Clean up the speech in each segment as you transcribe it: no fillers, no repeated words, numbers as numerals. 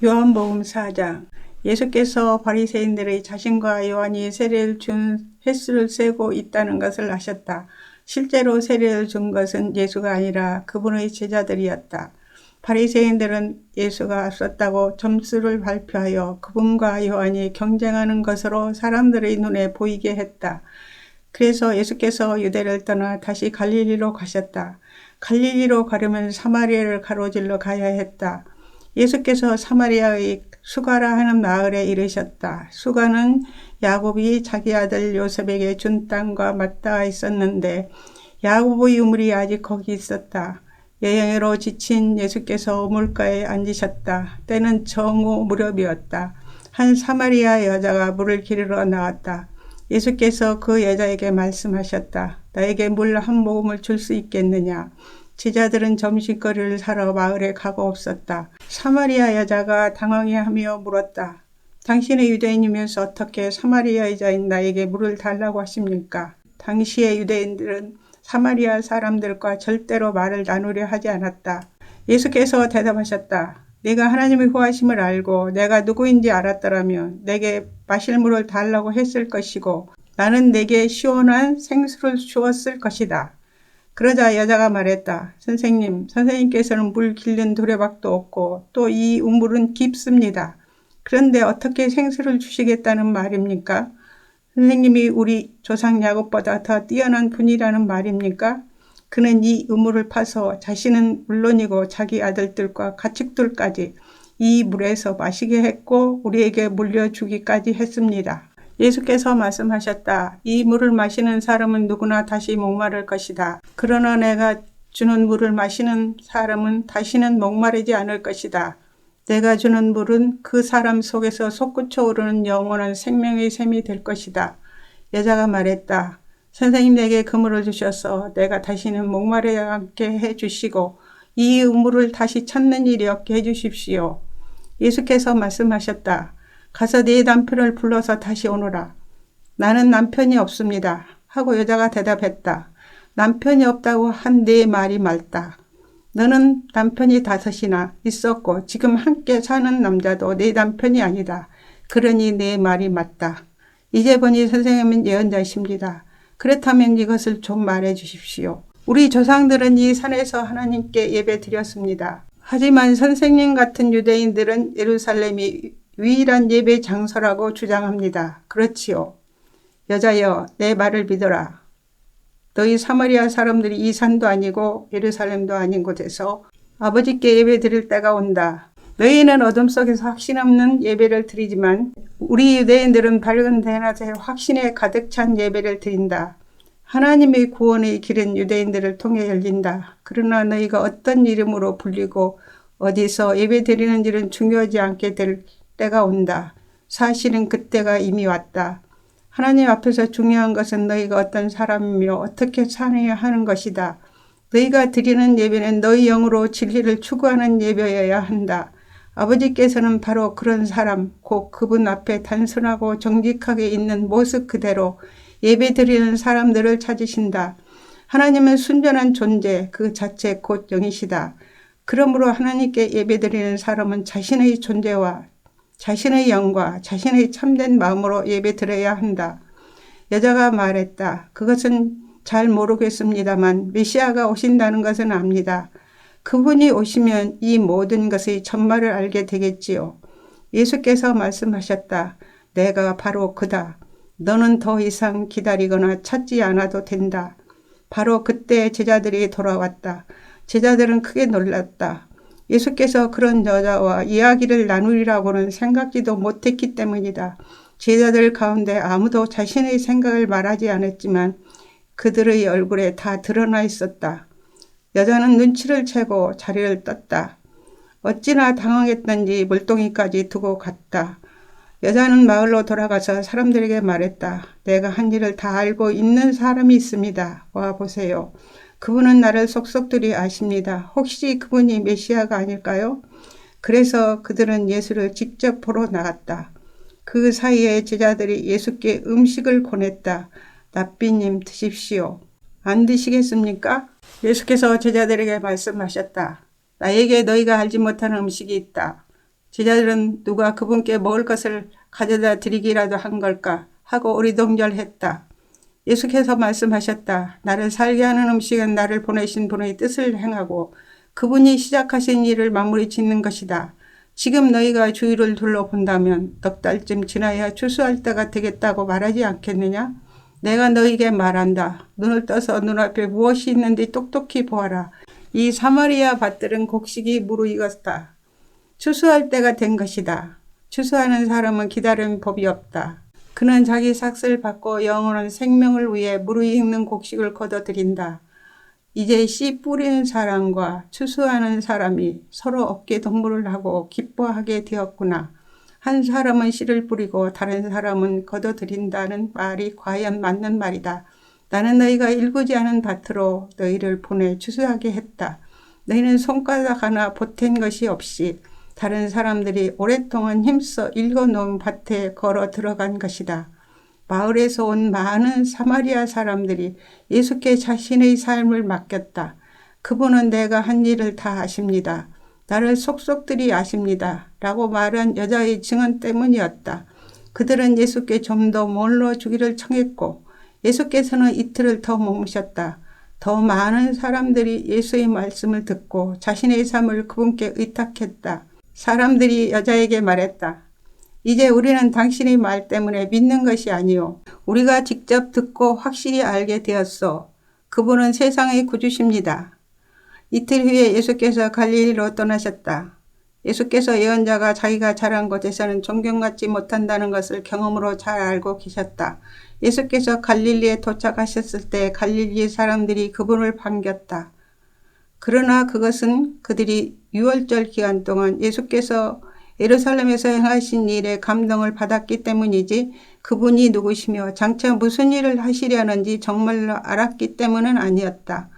요한복음 4장. 예수께서 바리새인들의 자신과 요한이 세례를 준 횟수를 세고 있다는 것을 아셨다. 실제로 세례를 준 것은 예수가 아니라 그분의 제자들이었다. 바리새인들은 예수가 앞섰다고 점수를 발표하여 그분과 요한이 경쟁하는 것으로 사람들의 눈에 보이게 했다. 그래서 예수께서 유대를 떠나 다시 갈릴리로 가셨다. 갈릴리로 가려면 사마리아를 가로질러 가야 했다. 예수께서 사마리아의 수가라 하는 마을에 이르셨다. 수가는 야곱이 자기 아들 요셉에게 준 땅과 맞닿아 있었는데 야곱의 유물이 아직 거기 있었다. 여행으로 지친 예수께서 우물가에 앉으셨다. 때는 정오 무렵이었다. 한 사마리아 여자가 물을 기르러 나왔다. 예수께서 그 여자에게 말씀하셨다. 나에게 물 한 모금을 줄 수 있겠느냐? 제자들은 점심거리를 사러 마을에 가고 없었다. 사마리아 여자가 당황해하며 물었다. 당신의 유대인이면서 어떻게 사마리아 여자인 나에게 물을 달라고 하십니까? 당시의 유대인들은 사마리아 사람들과 절대로 말을 나누려 하지 않았다. 예수께서 대답하셨다. 네가 하나님의 후하심을 알고 내가 누구인지 알았더라면 내게 마실 물을 달라고 했을 것이고 나는 내게 시원한 생수를 주었을 것이다. 그러자 여자가 말했다. 선생님께서는 물 길는 두레박도 없고 또 이 우물은 깊습니다. 그런데 어떻게 생수를 주시겠다는 말입니까? 선생님이 우리 조상 야곱보다 더 뛰어난 분이라는 말입니까? 그는 이 우물을 파서 자신은 물론이고 자기 아들들과 가축들까지 이 물에서 마시게 했고 우리에게 물려주기까지 했습니다. 예수께서 말씀하셨다. 이 물을 마시는 사람은 누구나 다시 목마를 것이다. 그러나 내가 주는 물을 마시는 사람은 다시는 목마르지 않을 것이다. 내가 주는 물은 그 사람 속에서 솟구쳐 오르는 영원한 생명의 샘이 될 것이다. 여자가 말했다. 선생님 내게 그 물을 주셔서 내가 다시는 목마르지 않게 해주시고 이 우물을 다시 찾는 일이 없게 해주십시오. 예수께서 말씀하셨다. 가서 네 남편을 불러서 다시 오너라. 나는 남편이 없습니다. 하고 여자가 대답했다. 남편이 없다고 한 네 말이 맞다. 너는 남편이 5이나 있었고 지금 함께 사는 남자도 네 남편이 아니다. 그러니 네 말이 맞다. 이제 보니 선생님은 예언자이십니다. 그렇다면 이것을 좀 말해 주십시오. 우리 조상들은 이 산에서 하나님께 예배 드렸습니다. 하지만 선생님 같은 유대인들은 예루살렘이 유일한 예배 장소라고 주장합니다. 그렇지요. 여자여, 내 말을 믿어라. 너희 사마리아 사람들이 이 산도 아니고 예루살렘도 아닌 곳에서 아버지께 예배 드릴 때가 온다. 너희는 어둠 속에서 확신 없는 예배를 드리지만 우리 유대인들은 밝은 대낮에 확신에 가득 찬 예배를 드린다. 하나님의 구원의 길은 유대인들을 통해 열린다. 그러나 너희가 어떤 이름으로 불리고 어디서 예배 드리는지는 중요하지 않게 될 때가 온다. 사실은 그때가 이미 왔다. 하나님 앞에서 중요한 것은 너희가 어떤 사람이며 어떻게 사느냐 하는 것이다. 너희가 드리는 예배는 너희 영으로 진리를 추구하는 예배여야 한다. 아버지께서는 바로 그런 사람, 곧 그분 앞에 단순하고 정직하게 있는 모습 그대로 예배 드리는 사람들을 찾으신다. 하나님은 순전한 존재, 그 자체 곧 영이시다. 그러므로 하나님께 예배 드리는 사람은 자신의 존재와 자신의 영과 자신의 참된 마음으로 예배 드려야 한다. 여자가 말했다. 그것은 잘 모르겠습니다만 메시아가 오신다는 것은 압니다. 그분이 오시면 이 모든 것의 전말을 알게 되겠지요. 예수께서 말씀하셨다. 내가 바로 그다. 너는 더 이상 기다리거나 찾지 않아도 된다. 바로 그때 제자들이 돌아왔다. 제자들은 크게 놀랐다. 예수께서 그런 여자와 이야기를 나누리라고는 생각지도 못했기 때문이다. 제자들 가운데 아무도 자신의 생각을 말하지 않았지만 그들의 얼굴에 다 드러나 있었다. 여자는 눈치를 채고 자리를 떴다. 어찌나 당황했던지 물동이까지 두고 갔다. 여자는 마을로 돌아가서 사람들에게 말했다. 내가 한 일을 다 알고 있는 사람이 있습니다. 와 보세요. 그분은 나를 속속들이 아십니다. 혹시 그분이 메시아가 아닐까요? 그래서 그들은 예수를 직접 보러 나갔다. 그 사이에 제자들이 예수께 음식을 권했다. 랍비님 드십시오. 안 드시겠습니까? 예수께서 제자들에게 말씀하셨다. 나에게 너희가 알지 못하는 음식이 있다. 제자들은 누가 그분께 먹을 것을 가져다 드리기라도 한 걸까 하고 어리둥절했다. 예수께서 말씀하셨다. 나를 살게 하는 음식은 나를 보내신 분의 뜻을 행하고 그분이 시작하신 일을 마무리 짓는 것이다. 지금 너희가 주위를 둘러본다면 넉 달쯤 지나야 추수할 때가 되겠다고 말하지 않겠느냐? 내가 너희에게 말한다. 눈을 떠서 눈앞에 무엇이 있는지 똑똑히 보아라. 이 사마리아 밭들은 곡식이 무르익었다. 추수할 때가 된 것이다. 추수하는 사람은 기다리는 법이 없다. 그는 자기 삭슬 받고 영원한 생명을 위해 무르익는 곡식을 거둬들인다. 이제 씨 뿌리는 사람과 추수하는 사람이 서로 어깨 동무를 하고 기뻐하게 되었구나. 한 사람은 씨를 뿌리고 다른 사람은 거둬들인다는 말이 과연 맞는 말이다. 나는 너희가 일구지 않은 밭으로 너희를 보내 추수하게 했다. 너희는 손가락 하나 보탠 것이 없이 다른 사람들이 오랫동안 힘써 일궈놓은 밭에 걸어 들어간 것이다. 마을에서 온 많은 사마리아 사람들이 예수께 자신의 삶을 맡겼다. 그분은 내가 한 일을 다 아십니다. 나를 속속들이 아십니다. 라고 말한 여자의 증언 때문이었다. 그들은 예수께 좀 더 몰러 주기를 청했고 예수께서는 이틀을 더 머무셨다. 더 많은 사람들이 예수의 말씀을 듣고 자신의 삶을 그분께 의탁했다. 사람들이 여자에게 말했다. 이제 우리는 당신의 말 때문에 믿는 것이 아니요. 우리가 직접 듣고 확실히 알게 되었소. 그분은 세상의 구주십니다. 이틀 후에 예수께서 갈릴리로 떠나셨다. 예수께서 예언자가 자기가 자란 곳에서는 존경받지 못한다는 것을 경험으로 잘 알고 계셨다. 예수께서 갈릴리에 도착하셨을 때 갈릴리 사람들이 그분을 반겼다. 그러나 그것은 그들이 유월절 기간 동안 예수께서 예루살렘에서 행하신 일에 감동을 받았기 때문이지 그분이 누구시며 장차 무슨 일을 하시려는지 정말로 알았기 때문은 아니었다.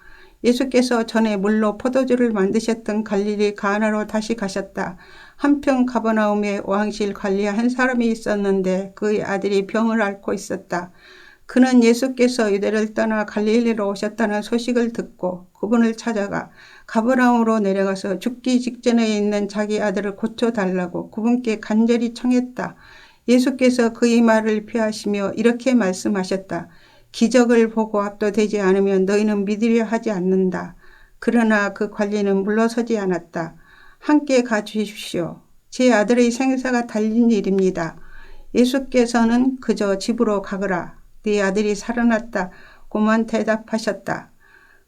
예수께서 전에 물로 포도주를 만드셨던 갈릴리 가나로 다시 가셨다. 한편 가버나움에 왕실 관리 한 사람이 있었는데 그의 아들이 병을 앓고 있었다. 그는 예수께서 유대를 떠나 갈릴리로 오셨다는 소식을 듣고 그분을 찾아가 가버나움으로 내려가서 죽기 직전에 있는 자기 아들을 고쳐달라고 그분께 간절히 청했다. 예수께서 그의 말을 피하시며 이렇게 말씀하셨다. 기적을 보고 압도되지 않으면 너희는 믿으려 하지 않는다. 그러나 그 관리는 물러서지 않았다. 함께 가주십시오. 제 아들의 생사가 달린 일입니다. 예수께서는 그저 집으로 가거라. 네 아들이 살아났다고만 대답하셨다.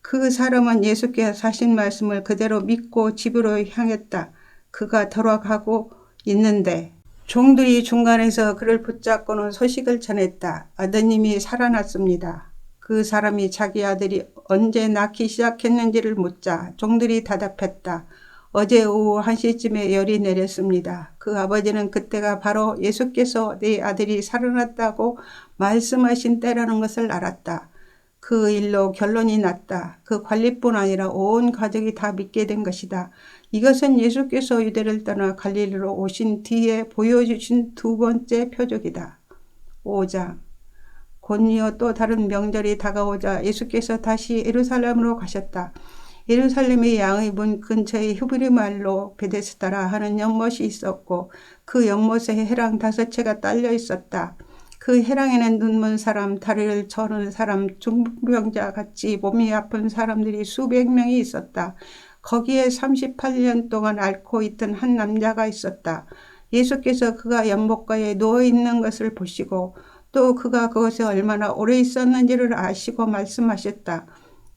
그 사람은 예수께서 하신 말씀을 그대로 믿고 집으로 향했다. 그가 돌아가고 있는데 종들이 중간에서 그를 붙잡고는 소식을 전했다. 아드님이 살아났습니다. 그 사람이 자기 아들이 언제 낳기 시작했는지를 묻자 종들이 대답했다. 어제 오후 1시쯤에 열이 내렸습니다. 그 아버지는 그때가 바로 예수께서 네 아들이 살아났다고 말씀하신 때라는 것을 알았다. 그 일로 결론이 났다. 그 관리뿐 아니라 온 가족이 다 믿게 된 것이다. 이것은 예수께서 유대를 떠나 갈릴리로 오신 뒤에 보여주신 두 번째 표적이다. 5장. 곧이어 또 다른 명절이 다가오자 예수께서 다시 예루살렘으로 가셨다. 예루살렘의 양의 문 근처에 히브리 말로 베데스다라 하는 연못이 있었고 그 연못에 해랑 5채가 딸려 있었다. 그 해랑에는 눈먼 사람, 다리를 저는 사람, 중풍병자 같이 몸이 아픈 사람들이 수백 명이 있었다. 거기에 38년 동안 앓고 있던 한 남자가 있었다. 예수께서 그가 연못가에 누워있는 것을 보시고 또 그가 그것에 얼마나 오래 있었는지를 아시고 말씀하셨다.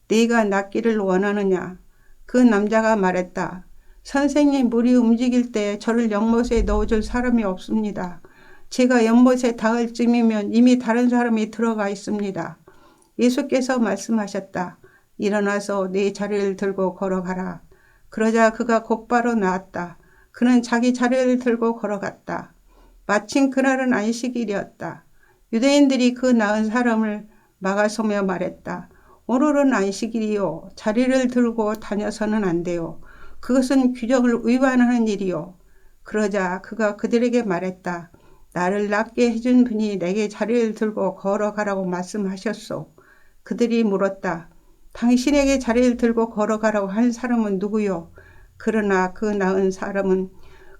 네가 낫기를 원하느냐? 그 남자가 말했다. 선생님, 물이 움직일 때 저를 연못에 넣어줄 사람이 없습니다. 제가 연못에 닿을 쯤이면 이미 다른 사람이 들어가 있습니다. 예수께서 말씀하셨다. 일어나서 네 자리를 들고 걸어가라. 그러자 그가 곧바로 나았다. 그는 자기 자리를 들고 걸어갔다. 마침 그날은 안식일이었다. 유대인들이 그 나은 사람을 막아서며 말했다. 오늘은 안식일이요. 자리를 들고 다녀서는 안 돼요. 그것은 규정을 위반하는 일이요. 그러자 그가 그들에게 말했다. 나를 낫게 해준 분이 내게 자리를 들고 걸어가라고 말씀하셨소. 그들이 물었다. 당신에게 자리를 들고 걸어가라고 한 사람은 누구요? 그러나 그 나은 사람은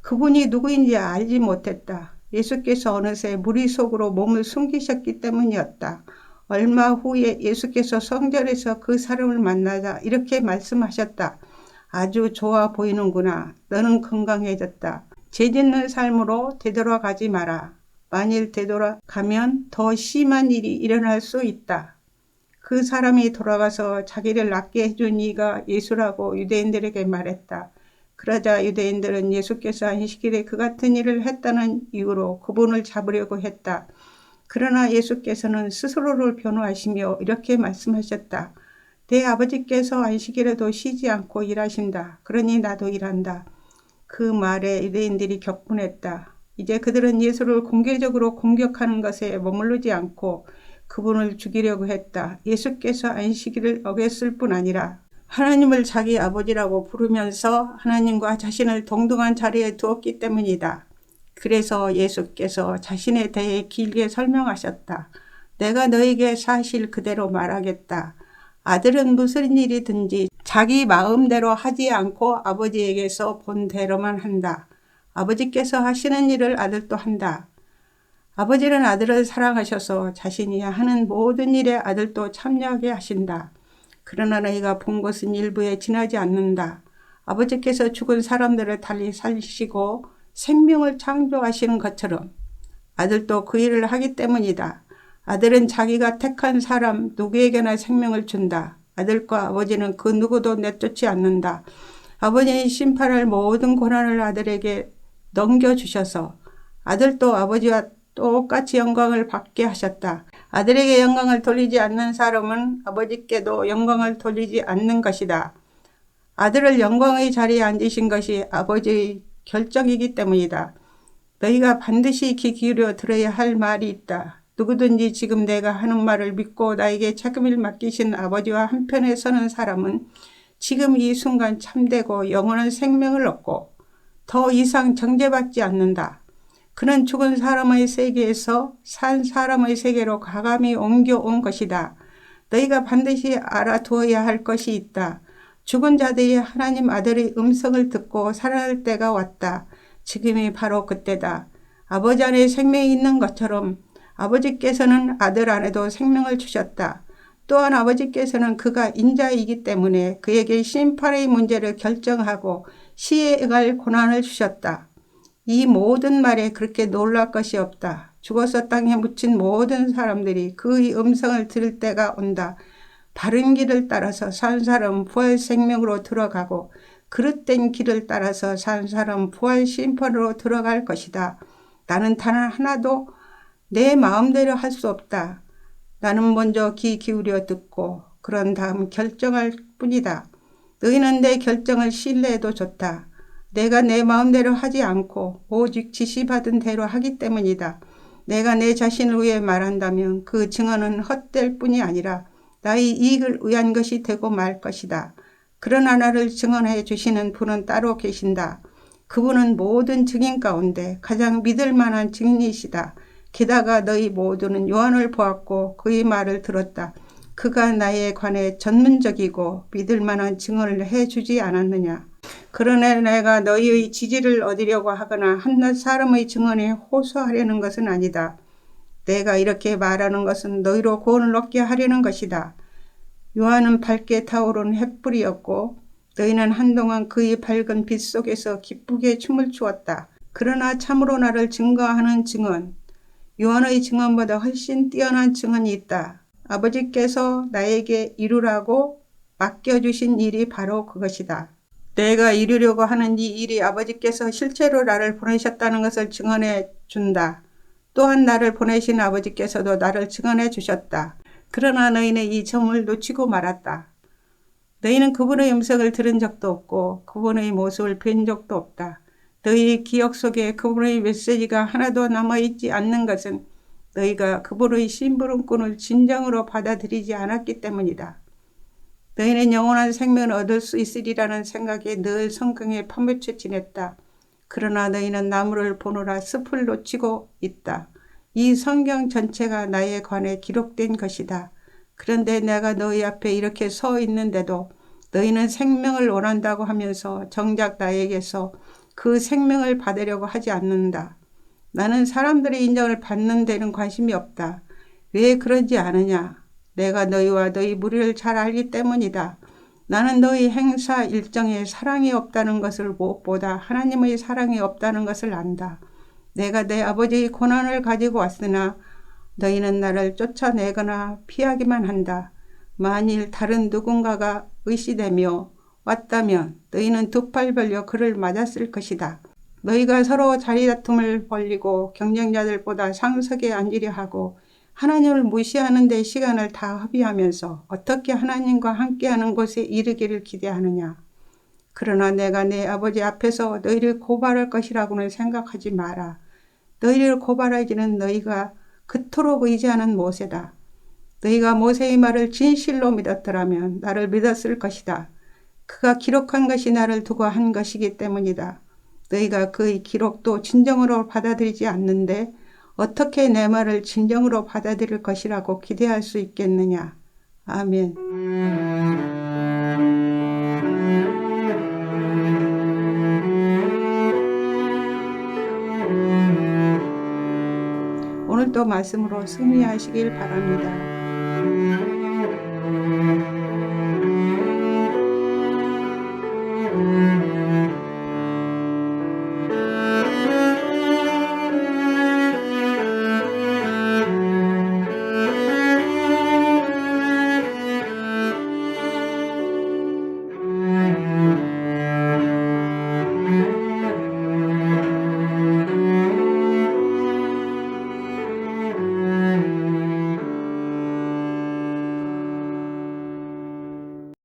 그분이 누구인지 알지 못했다. 예수께서 어느새 무리 속으로 몸을 숨기셨기 때문이었다. 얼마 후에 예수께서 성전에서 그 사람을 만나자 이렇게 말씀하셨다. 아주 좋아 보이는구나. 너는 건강해졌다. 죄짓는 삶으로 되돌아가지 마라. 만일 되돌아가면 더 심한 일이 일어날 수 있다. 그 사람이 돌아가서 자기를 낫게 해준 이가 예수라고 유대인들에게 말했다. 그러자 유대인들은 예수께서 안식일에 그 같은 일을 했다는 이유로 그분을 잡으려고 했다. 그러나 예수께서는 스스로를 변호하시며 이렇게 말씀하셨다. 내 아버지께서 안식일에도 쉬지 않고 일하신다. 그러니 나도 일한다. 그 말에 유대인들이 격분했다. 이제 그들은 예수를 공개적으로 공격하는 것에 머무르지 않고 그분을 죽이려고 했다. 예수께서 안식일을 어겼을 뿐 아니라 하나님을 자기 아버지라고 부르면서 하나님과 자신을 동등한 자리에 두었기 때문이다. 그래서 예수께서 자신에 대해 길게 설명하셨다. 내가 너에게 사실 그대로 말하겠다. 아들은 무슨 일이든지 자기 마음대로 하지 않고 아버지에게서 본 대로만 한다. 아버지께서 하시는 일을 아들도 한다. 아버지는 아들을 사랑하셔서 자신이 하는 모든 일에 아들도 참여하게 하신다. 그러나 너희가 본 것은 일부에 지나지 않는다. 아버지께서 죽은 사람들을 달리 살리시고 생명을 창조하시는 것처럼 아들도 그 일을 하기 때문이다. 아들은 자기가 택한 사람 누구에게나 생명을 준다. 아들과 아버지는 그 누구도 내쫓지 않는다. 아버지는 심판할 모든 권한을 아들에게 넘겨주셔서 아들도 아버지와 똑같이 영광을 받게 하셨다. 아들에게 영광을 돌리지 않는 사람은 아버지께도 영광을 돌리지 않는 것이다. 아들을 영광의 자리에 앉으신 것이 아버지의 결정이기 때문이다. 너희가 반드시 귀 기울여 들어야 할 말이 있다. 누구든지 지금 내가 하는 말을 믿고 나에게 책임을 맡기신 아버지와 한편에 서는 사람은 지금 이 순간 참되고 영원한 생명을 얻고 더 이상 정죄받지 않는다. 그는 죽은 사람의 세계에서 산 사람의 세계로 과감히 옮겨온 것이다. 너희가 반드시 알아두어야 할 것이 있다. 죽은 자들이 하나님 아들의 음성을 듣고 살아날 때가 왔다. 지금이 바로 그때다. 아버지 안에 생명이 있는 것처럼 아버지께서는 아들 안에도 생명을 주셨다. 또한 아버지께서는 그가 인자이기 때문에 그에게 심판의 문제를 결정하고 시행할 권한을 주셨다. 이 모든 말에 그렇게 놀랄 것이 없다. 죽어서 땅에 묻힌 모든 사람들이 그의 음성을 들을 때가 온다. 바른 길을 따라서 산 사람은 부활 생명으로 들어가고 그릇된 길을 따라서 산 사람은 부활 심판으로 들어갈 것이다. 나는 단 하나도 내 마음대로 할 수 없다. 나는 먼저 귀 기울여 듣고 그런 다음 결정할 뿐이다. 너희는 내 결정을 신뢰해도 좋다. 내가 내 마음대로 하지 않고 오직 지시받은 대로 하기 때문이다. 내가 내 자신을 위해 말한다면 그 증언은 헛될 뿐이 아니라 나의 이익을 위한 것이 되고 말 것이다. 그러나 나를 증언해 주시는 분은 따로 계신다. 그분은 모든 증인 가운데 가장 믿을 만한 증인이시다. 게다가 너희 모두는 요한을 보았고 그의 말을 들었다. 그가 나에 관해 전문적이고 믿을 만한 증언을 해주지 않았느냐. 그러나 내가 너희의 지지를 얻으려고 하거나 한낱 사람의 증언에 호소하려는 것은 아니다. 내가 이렇게 말하는 것은 너희로 구원을 얻게 하려는 것이다. 요한은 밝게 타오르는 횃불이었고 너희는 한동안 그의 밝은 빛 속에서 기쁘게 춤을 추었다. 그러나 참으로 나를 증거하는 증언, 요한의 증언보다 훨씬 뛰어난 증언이 있다. 아버지께서 나에게 이루라고 맡겨주신 일이 바로 그것이다. 내가 이루려고 하는 이 일이 아버지께서 실제로 나를 보내셨다는 것을 증언해 준다. 또한 나를 보내신 아버지께서도 나를 증언해 주셨다. 그러나 너희는 이 점을 놓치고 말았다. 너희는 그분의 음성을 들은 적도 없고 그분의 모습을 뵌 적도 없다. 너희 기억 속에 그분의 메시지가 하나도 남아있지 않는 것은 너희가 그분의 심부름꾼을 진정으로 받아들이지 않았기 때문이다. 너희는 영원한 생명을 얻을 수 있으리라는 생각에 늘 성경에 파묻혀 지냈다. 그러나 너희는 나무를 보느라 숲을 놓치고 있다. 이 성경 전체가 나에 관해 기록된 것이다. 그런데 내가 너희 앞에 이렇게 서 있는데도 너희는 생명을 원한다고 하면서 정작 나에게서 그 생명을 받으려고 하지 않는다. 나는 사람들의 인정을 받는 데는 관심이 없다. 왜 그러지 않으냐? 내가 너희와 너희 무리를 잘 알기 때문이다. 나는 너희 행사 일정에 사랑이 없다는 것을 무엇보다 하나님의 사랑이 없다는 것을 안다. 내가 내 아버지의 고난을 가지고 왔으나 너희는 나를 쫓아내거나 피하기만 한다. 만일 다른 누군가가 의시되며 왔다면 너희는 두 팔 벌려 그를 맞았을 것이다. 너희가 서로 자리다툼을 벌리고 경쟁자들보다 상석에 앉으려 하고 하나님을 무시하는 데 시간을 다 허비하면서 어떻게 하나님과 함께하는 곳에 이르기를 기대하느냐. 그러나 내가 내 아버지 앞에서 너희를 고발할 것이라고는 생각하지 마라. 너희를 고발하기는 너희가 그토록 의지하는 모세다. 너희가 모세의 말을 진실로 믿었더라면 나를 믿었을 것이다. 그가 기록한 것이 나를 두고 한 것이기 때문이다. 너희가 그의 기록도 진정으로 받아들이지 않는데 어떻게 내 말을 진정으로 받아들일 것이라고 기대할 수 있겠느냐. 아멘. 오늘도 말씀으로 승리하시길 바랍니다.